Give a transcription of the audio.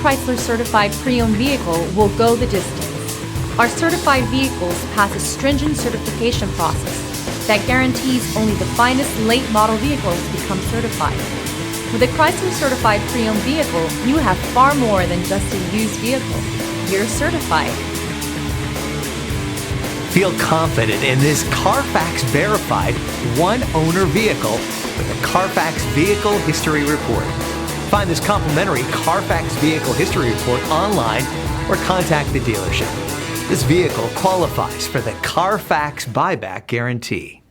Chrysler certified pre-owned vehicle will go the distance. Our certified vehicles pass a stringent certification process that guarantees only the finest late model vehicles become certified. With a Chrysler certified pre-owned vehicle, you have far more than just a used vehicle. You're certified. Feel confident in this Carfax verified one-owner vehicle with a Carfax Vehicle History Report. Find this complimentary Carfax Vehicle History Report online or contact the dealership. This vehicle qualifies for the Carfax Buyback Guarantee.